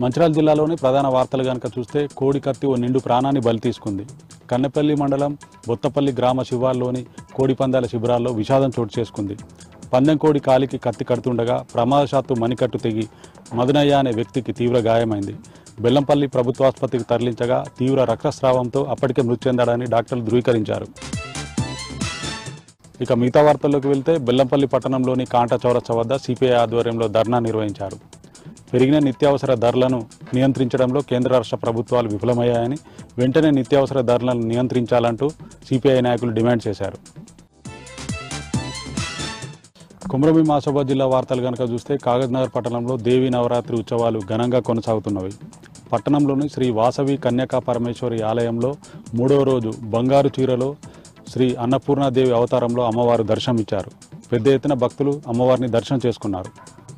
మంచిర్యాల జిల్లాలోని ప్రధాన వార్తలు గనక చూస్తే కోడి కత్తి ఓ నిండు ప్రాణాన్ని బలి తీసుకుంది. కన్నెపల్లి మండలం బొత్తపల్లి గ్రామ శివార్లోని కోడి పందాల శిబిరాల్లో విషాదం చోటు చేసుకుంది. పందెం కోడి కాలికి కత్తి కడుతుండగా ప్రమాదశాత్తు మణికట్టు తెగి మదనయ్య అనే వ్యక్తికి తీవ్ర గాయమైంది. బెల్లంపల్లి ప్రభుత్వాసుపత్రికి తరలించగా తీవ్ర రక్తస్రావంతో అప్పటికే మృతి చెందాడని డాక్టర్లు ధృవీకరించారు. ఇక మిగతా వార్తల్లోకి వెళ్తే బెల్లంపల్లి పట్టణంలోని కాంటా చౌరస్తా వద్ద సిపిఐ ఆధ్వర్యంలో ధర్నా నిర్వహించారు. పెరిగిన నిత్యావసర ధరలను నియంత్రించడంలో కేంద్ర రాష్ట్ర ప్రభుత్వాలు విఫలమయ్యాయని, వెంటనే నిత్యావసర ధరలను నియంత్రించాలంటూ సిపిఐ నాయకులు డిమాండ్ చేశారు. కుమ్రభీం ఆసిఫాబాద్ జిల్లా వార్తలు కనుక చూస్తే కాగజ్నగర్ పట్టణంలో దేవీ నవరాత్రి ఉత్సవాలు ఘనంగా కొనసాగుతున్నవి. పట్టణంలోని శ్రీ వాసవి కన్యకా పరమేశ్వరి ఆలయంలో 3వ రోజు బంగారు చీరలో శ్రీ అన్నపూర్ణాదేవి అవతారంలో అమ్మవారు దర్శనమిచ్చారు. పెద్ద ఎత్తున భక్తులు అమ్మవారిని దర్శనం చేసుకున్నారు.